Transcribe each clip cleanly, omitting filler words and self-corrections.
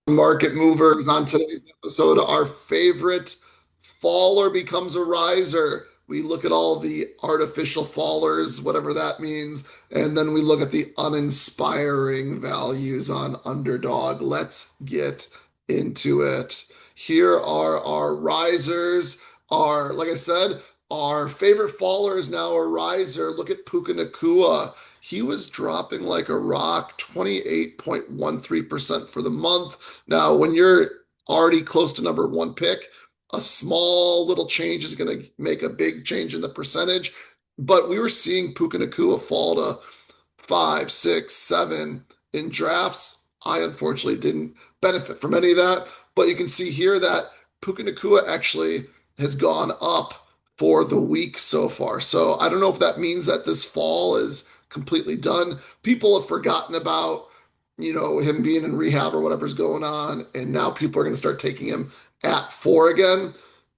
Market movers on today's episode. Our favorite faller becomes a riser. We look at all the artificial fallers, whatever that means, and then we look at the uninspiring values on Underdog. Let's get into it. Here are our risers. Like I said, our favorite faller is now a riser. Look at Puka Nakua. He was dropping like a rock, 28.13% for the month. Now, when you're already close to number one pick, a small little change is going to make a big change in the percentage. But we were seeing Puka Nakua fall to five, six, seven in drafts. I unfortunately didn't benefit from any of that. But you can see here that Puka Nakua actually has gone up for the week so far. So I don't know if that means that this fall is completely done. People have forgotten about, him being in rehab or whatever's going on, and now people are going to start taking him at four again.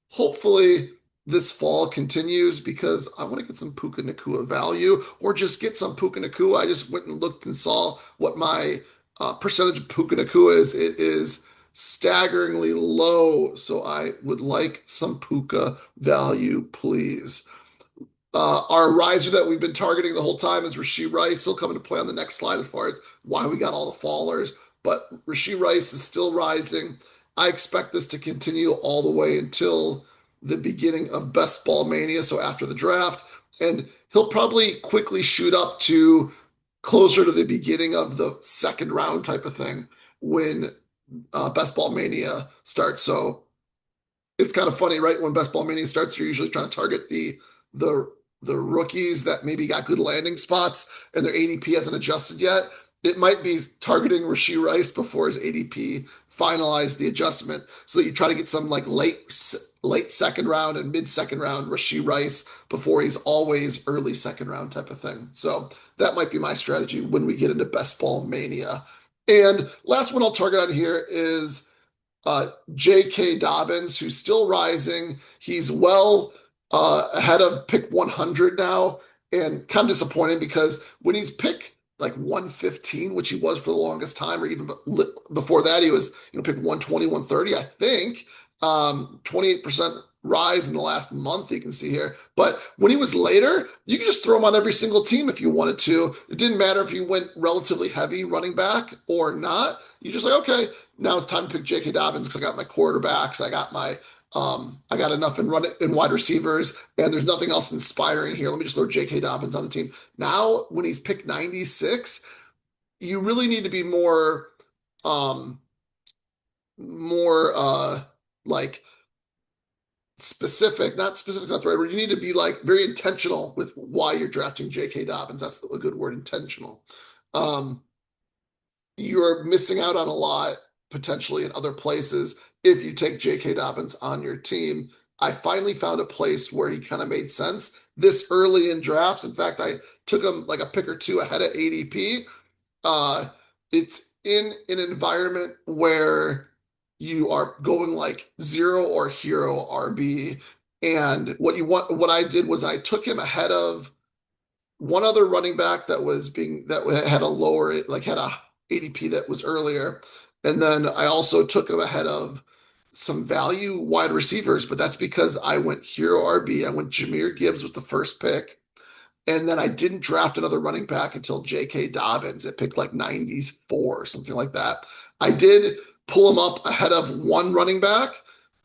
Hopefully, this fall continues because I want to get some Puka Nakua value or just get some Puka Nakua. I just went and looked and saw what my percentage of Puka Nakua is. It is staggeringly low, so I would like some Puka value, please. Our riser that we've been targeting the whole time is Rasheed Rice. He'll come into play on the next slide as far as why we got all the fallers. But Rasheed Rice is still rising. I expect this to continue all the way until the beginning of Best Ball Mania, so after the draft. And he'll probably quickly shoot up to closer to the beginning of the second round type of thing when Best Ball Mania starts. So it's kind of funny, right? When Best Ball Mania starts, you're usually trying to target the the rookies that maybe got good landing spots and their ADP hasn't adjusted yet. It might be targeting Rasheed Rice before his ADP finalized the adjustment, so that you try to get some like late second round and mid second round Rasheed Rice before he's always early second round type of thing. So that might be my strategy when we get into Best Ball Mania. And last one I'll target on here is J.K. Dobbins, who's still rising. He's well ahead of pick 100 now, and kind of disappointing because when he's pick like 115, which he was for the longest time, or even before that, he was pick 120, 130, I think. 28% rise in the last month, you can see here. But when he was later, you could just throw him on every single team if you wanted to. It didn't matter if you went relatively heavy running back or not. You just like, okay, now it's time to pick J.K. Dobbins because I got my quarterbacks, I got enough in wide receivers, and there's nothing else inspiring here. Let me just throw J.K. Dobbins on the team. Now, when he's picked 96, you really need to be um, more like specific. Not specific, not the right word. You need to be like very intentional with why you're drafting J.K. Dobbins. That's a good word, intentional. Um, you're missing out on a lot potentially in other places if you take J.K. Dobbins on your team. I finally found a place where he kind of made sense this early in drafts. In fact, I took him like a pick or two ahead of ADP. It's in an environment where you are going like zero or hero RB. And what I did was I took him ahead of one other running back that had a lower, like had a ADP that was earlier. And then I also took him ahead of some value wide receivers, but that's because I went hero RB. I went Jahmyr Gibbs with the first pick. And then I didn't draft another running back until J.K. Dobbins. It picked like 94 or something like that. I did pull him up ahead of one running back,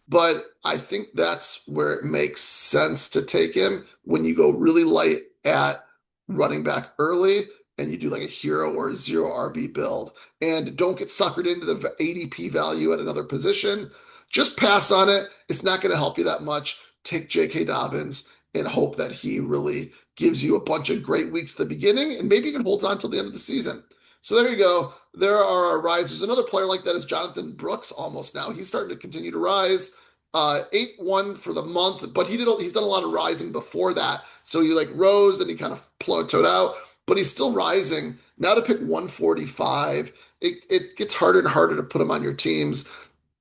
but I think that's where it makes sense to take him when you go really light at running back early and you do like a hero or a zero RB build. And don't get suckered into the ADP value at another position. Just pass on it. It's not going to help you that much. Take J.K. Dobbins and hope that he really gives you a bunch of great weeks at the beginning and maybe even holds on till the end of the season. So there you go. There are our risers. Another player like that is Jonathan Brooks almost now. He's starting to continue to rise. 8-1 for the month, but he's done a lot of rising before that. So he like rose and he kind of plateaued out, but he's still rising. Now to pick 145, it gets harder and harder to put him on your teams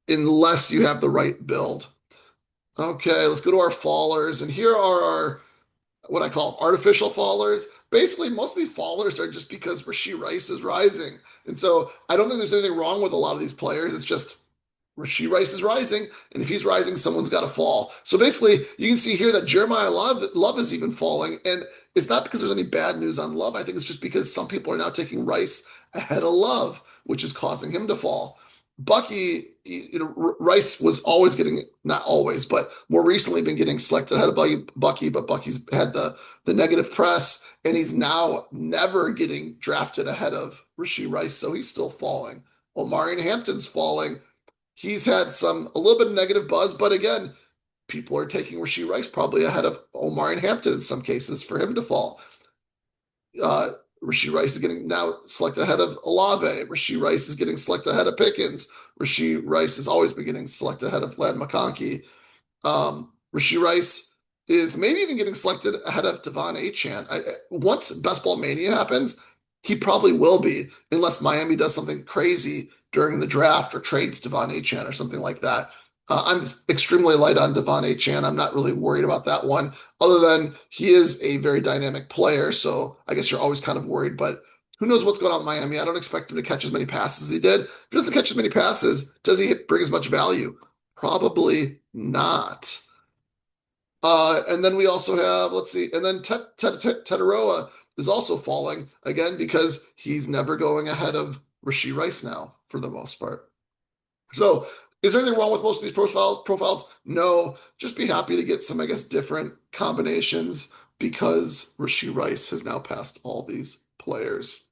unless you have the right build. Okay, let's go to our fallers. And here are our what I call artificial fallers. Basically, most of these fallers are just because Rasheed Rice is rising. And so I don't think there's anything wrong with a lot of these players. It's just Rasheed Rice is rising, and if he's rising, someone's got to fall. So basically, you can see here that Jeremiah Love is even falling, and it's not because there's any bad news on Love. I think it's just because some people are now taking Rice ahead of Love, which is causing him to fall. Bucky, Rice was always getting, not always, but more recently been getting selected ahead of Bucky, but Bucky's had the negative press, and he's now never getting drafted ahead of Rasheed Rice, so he's still falling. Omarion Hampton's falling. He's had a little bit of negative buzz, but again, people are taking Rasheed Rice probably ahead of Omar and Hampton in some cases for him to fall. Uh, Rasheed Rice is getting now selected ahead of Olave. Rasheed Rice is getting selected ahead of Pickens. Rasheed Rice has always been getting selected ahead of Lad McConkey. Rasheed Rice is maybe even getting selected ahead of Devon Achane. Once Best Ball Mania happens, he probably will be, unless Miami does something crazy during the draft or trades Devon Achane or something like that. I'm extremely light on Devon Achane. I'm not really worried about that one, other than he is a very dynamic player. So I guess you're always kind of worried, but who knows what's going on in Miami? I don't expect him to catch as many passes as he did. If he doesn't catch as many passes, does he bring as much value? Probably not. And then we also have, let's see, and then Tetaroa is also falling again because he's never going ahead of Rasheed Rice now for the most part. So, is there anything wrong with most of these profiles? No, just be happy to get some, I guess, different combinations because Rasheed Rice has now passed all these players.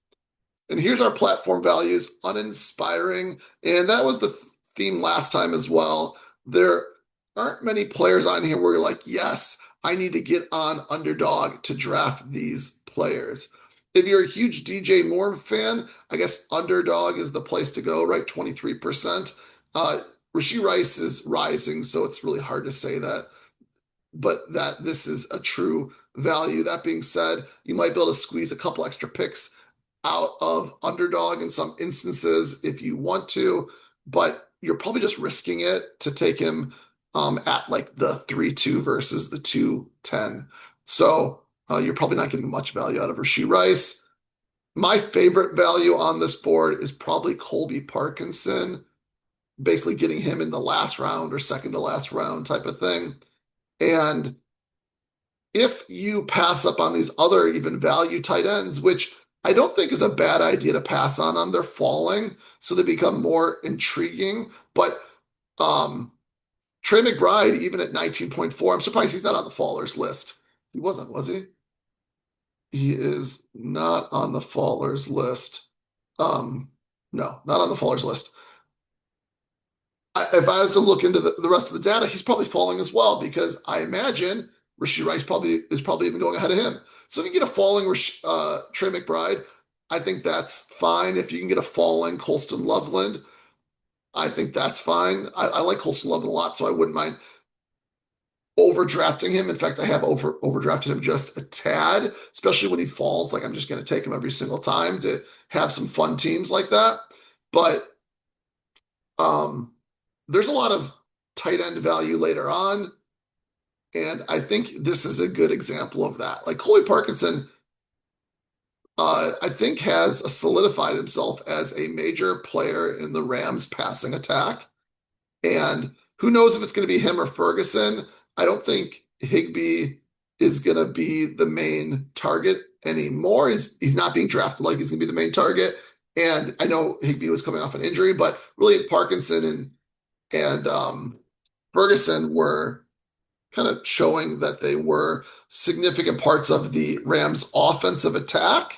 And here's our platform values, uninspiring. And that was the theme last time as well. There aren't many players on here where you're like, yes, I need to get on Underdog to draft these players. If you're a huge DJ Moore fan, I guess Underdog is the place to go, right? 23%. Rasheed Rice is rising, so it's really hard to say that, but that this is a true value. That being said, you might be able to squeeze a couple extra picks out of Underdog in some instances if you want to, but you're probably just risking it to take him at like the 3-2 versus the 2-10. So you're probably not getting much value out of Rasheed Rice. My favorite value on this board is probably Colby Parkinson, basically getting him in the last round or second to last round type of thing. And if you pass up on these other even value tight ends, which I don't think is a bad idea to pass on them, they're falling, so they become more intriguing. But Trey McBride, even at 19.4, I'm surprised he's not on the fallers list. He wasn't, was he? He is not on the fallers list. Um, no, not on the fallers list. If I was to look into the rest of the data, he's probably falling as well because I imagine Rasheed Rice is probably even going ahead of him. So if you get a falling Trey McBride, I think that's fine. If you can get a falling Colston Loveland, I think that's fine. I like Colston Loveland a lot, so I wouldn't mind overdrafting him. In fact, I have overdrafted him just a tad, especially when he falls. Like I'm just going to take him every single time to have some fun teams like that. But um, there's a lot of tight end value later on. And I think this is a good example of that. Like Colby Parkinson, I think has solidified himself as a major player in the Rams passing attack. And who knows if it's going to be him or Ferguson. I don't think Higbee is going to be the main target anymore. He's not being drafted like he's going to be the main target. And I know Higbee was coming off an injury, but really Parkinson and Ferguson were kind of showing that they were significant parts of the Rams' offensive attack.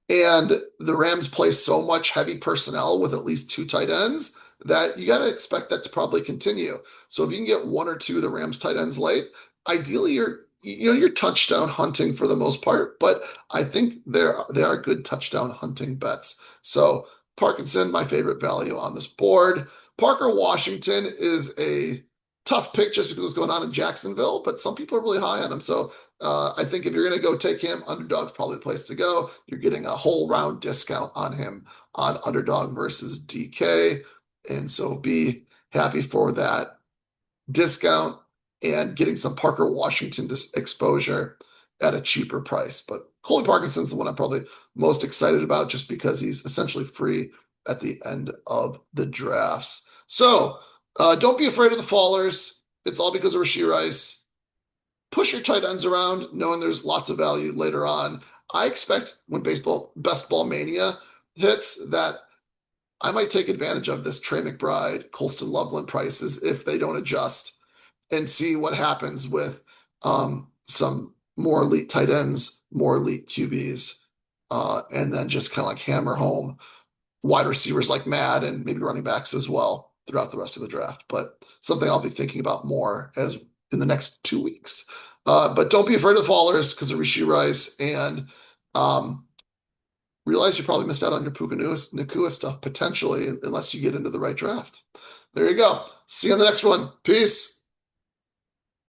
And the Rams play so much heavy personnel with at least two tight ends that you got to expect that to probably continue. So if you can get one or two of the Rams tight ends late, ideally you're touchdown hunting for the most part, but I think they are good touchdown hunting bets. So Parkinson, my favorite value on this board. Parker Washington is a tough pick just because of what's going on in Jacksonville, but some people are really high on him. So I think if you're going to go take him, Underdog's probably the place to go. You're getting a whole round discount on him on Underdog versus DK. And so be happy for that discount and getting some Parker Washington exposure. at a cheaper price. But Colby Parkinson's the one I'm probably most excited about just because he's essentially free at the end of the drafts. So don't be afraid of the fallers. It's all because of Rashee Rice. Push your tight ends around, knowing there's lots of value later on. I expect when baseball best ball mania hits that I might take advantage of this Trey McBride, Colston Loveland prices if they don't adjust and see what happens with some more elite tight ends, more elite QBs, and then just kind of like hammer home wide receivers like Mad and maybe running backs as well throughout the rest of the draft. But something I'll be thinking about more as in the next 2 weeks. But don't be afraid of the fallers because of Rishi Rice and um, realize you probably missed out on your Puka Nakua stuff potentially unless you get into the right draft. There you go. See you on the next one. Peace.